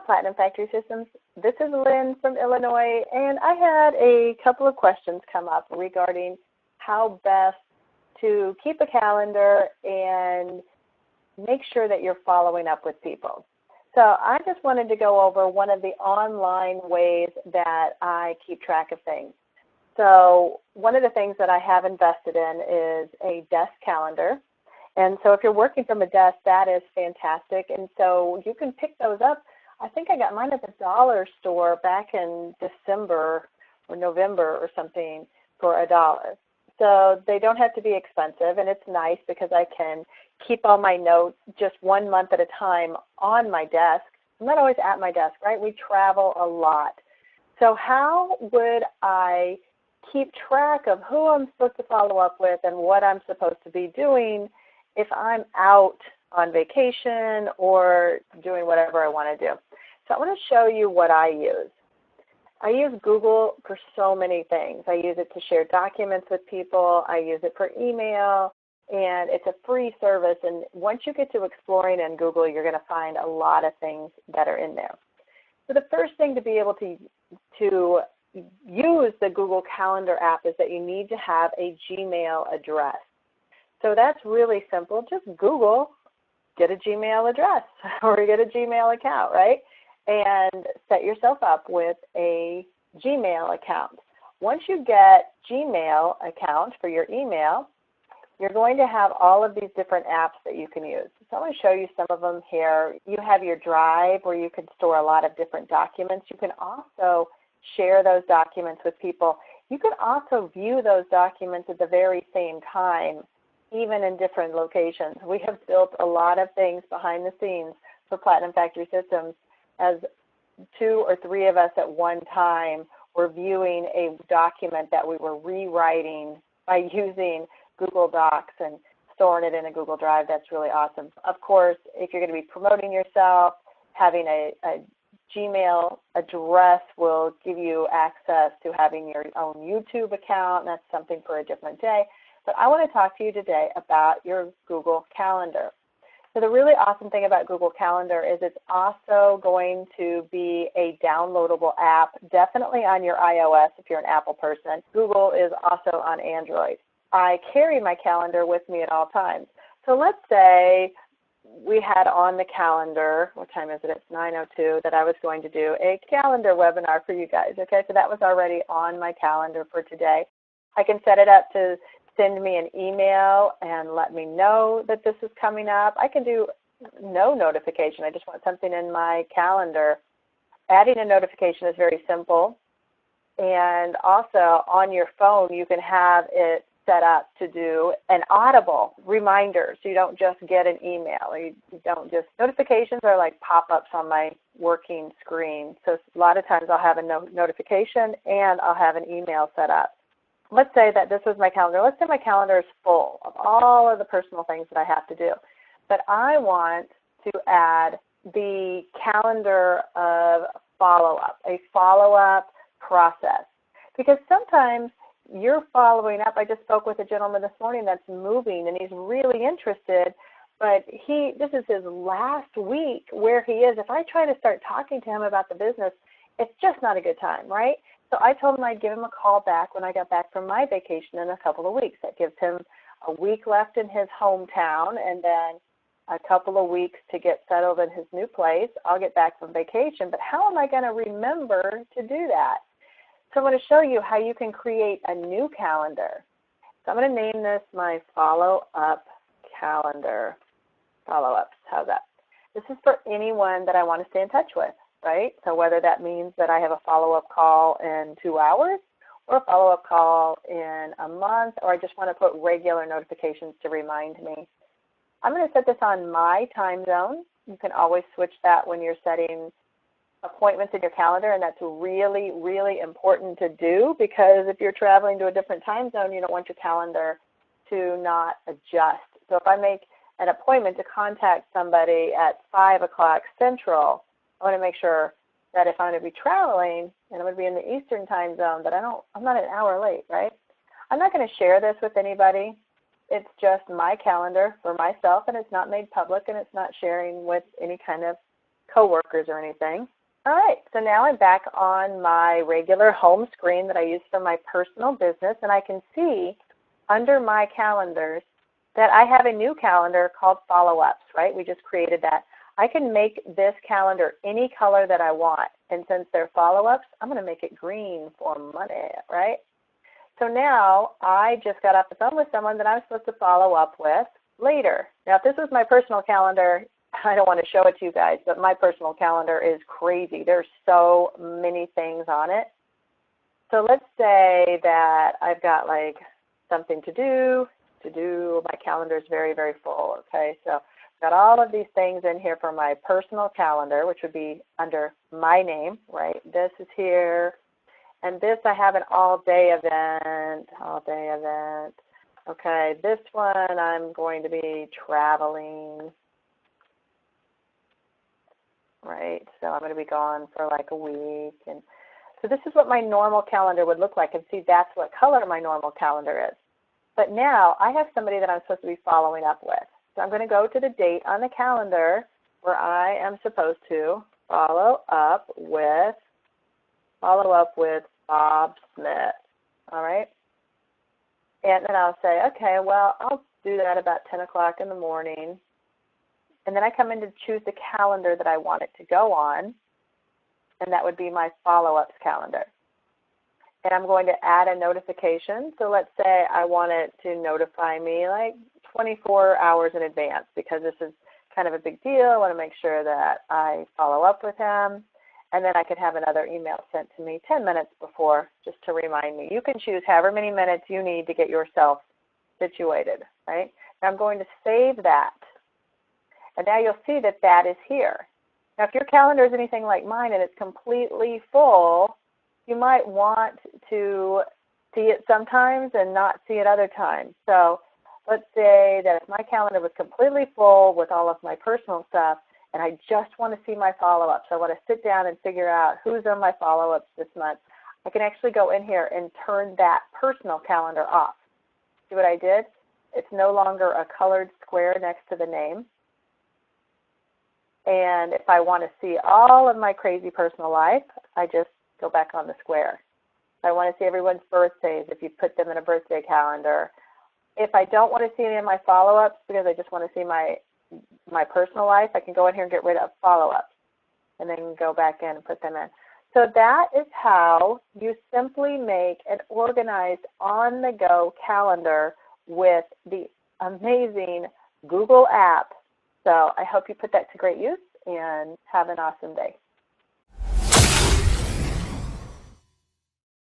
Platinum Factory Systems. This is Lynn from Illinois, and I had a couple of questions come up regarding how best to keep a calendar and make sure that you're following up with people. So I just wanted to go over one of the online ways that I keep track of things. So one of the things that I have invested in is a desk calendar. And so if you're working from a desk, that is fantastic. And so you can pick those up. I think I got mine at the dollar store back in December or November or something for $1. So they don't have to be expensive, and it's nice because I can keep all my notes just 1 month at a time on my desk. I'm not always at my desk, right? We travel a lot. So how would I keep track of who I'm supposed to follow up with and what I'm supposed to be doing if I'm out on vacation or doing whatever I want to do? So I want to show you what I use. I use Google for so many things. I use it to share documents with people. I use it for email, and it's a free service. And once you get to exploring in Google, you're going to find a lot of things that are in there. So the first thing to be able to use the Google Calendar app is that you need to have a Gmail address. So that's really simple. Just Google, get a Gmail address or get a Gmail account, right? And set yourself up with a Gmail account. Once you get Gmail account for your email, you're going to have all of these different apps that you can use. So I'm going to show you some of them here. You have your Drive where you can store a lot of different documents. You can also share those documents with people. You can also view those documents at the very same time, even in different locations. We have built a lot of things behind the scenes for Platinum Factory Systems as 2 or 3 of us at one time were viewing a document that we were rewriting by using Google Docs and storing it in a Google Drive. That's really awesome. Of course, if you're going to be promoting yourself, having a Gmail address will give you access to having your own YouTube account. That's something for a different day. But I want to talk to you today about your Google Calendar. So the really awesome thing about Google Calendar is it's also going to be a downloadable app, definitely on your iOS if you're an Apple person. Google is also on Android. I carry my calendar with me at all times. So let's say we had on the calendar, what time is it? It's 9:02, that I was going to do a calendar webinar for you guys. Okay, so that was already on my calendar for today. I can set it up to send me an email and let me know that this is coming up. I can do no notification. I just want something in my calendar. Adding a notification is very simple. And also on your phone, you can have it set up to do an audible reminder, so you don't just get an email. Or you don't just, notifications are like pop-ups on my working screen. So a lot of times I'll have a notification and I'll have an email set up. Let's say that this was my calendar. Let's say my calendar is full of all of the personal things that I have to do. But I want to add the calendar of follow-up, a follow-up process. Because sometimes you're following up. I just spoke with a gentleman this morning that's moving, and he's really interested, but this is his last week where he is. If I try to start talking to him about the business, it's just not a good time, right? So I told him I'd give him a call back when I got back from my vacation in a couple of weeks. That gives him a week left in his hometown and then a couple of weeks to get settled in his new place. I'll get back from vacation, but how am I going to remember to do that? So I'm going to show you how you can create a new calendar. So I'm going to name this my follow-up calendar. Follow-ups, how's that? This is for anyone that I want to stay in touch with, right? So whether that means that I have a follow-up call in 2 hours or a follow-up call in a month, or I just want to put regular notifications to remind me. I'm going to set this on my time zone. You can always switch that when you're setting appointments in your calendar, and that's really, really important to do, because if you're traveling to a different time zone, you don't want your calendar to not adjust. So if I make an appointment to contact somebody at 5 o'clock Central, I want to make sure that if I'm going to be traveling and I'm going to be in the Eastern time zone, that I'm not an hour late, right? I'm not going to share this with anybody. It's just my calendar for myself, and it's not made public, and it's not sharing with any kind of coworkers or anything. All right, so now I'm back on my regular home screen that I use for my personal business, and I can see under my calendars that I have a new calendar called follow-ups, right? We just created that. I can make this calendar any color that I want, and since they're follow-ups, I'm going to make it green for money, right? So now I just got off the phone with someone that I'm supposed to follow up with later. Now, if this was my personal calendar, I don't want to show it to you guys, but my personal calendar is crazy. There's so many things on it. So let's say that I've got like something to do. My calendar is very, very full, okay? So I've got all of these things in here for my personal calendar, which would be under my name, right? This is here. And this, I have an all-day event, Okay, this one, I'm going to be traveling, right? So I'm going to be gone for like a week. And so this is what my normal calendar would look like. And see, that's what color my normal calendar is. But now I have somebody that I'm supposed to be following up with. So I'm going to go to the date on the calendar where I am supposed to follow up with Bob Smith, all right? And then I'll say, okay, well, I'll do that about 10 o'clock in the morning. And then I come in to choose the calendar that I want it to go on, and that would be my follow-ups calendar. And I'm going to add a notification. So let's say I want it to notify me like 24 hours in advance because this is kind of a big deal. I want to make sure that I follow up with him. And then I could have another email sent to me 10 minutes before just to remind me. You can choose however many minutes you need to get yourself situated, right? Now I'm going to save that. And now you'll see that that is here. Now if your calendar is anything like mine and it's completely full, you might want to see it sometimes and not see it other times. So let's say that if my calendar was completely full with all of my personal stuff, and I just want to see my follow-ups. I want to sit down and figure out who's on my follow-ups this month. I can actually go in here and turn that personal calendar off. See what I did? It's no longer a colored square next to the name. And if I want to see all of my crazy personal life, I just go back on the square. If I want to see everyone's birthdays, if you put them in a birthday calendar. If I don't want to see any of my follow-ups because I just want to see my personal life, I can go in here and get rid of follow-ups and then go back in and put them in. So that is how you simply make an organized on-the-go calendar with the amazing Google app. So I hope you put that to great use and have an awesome day.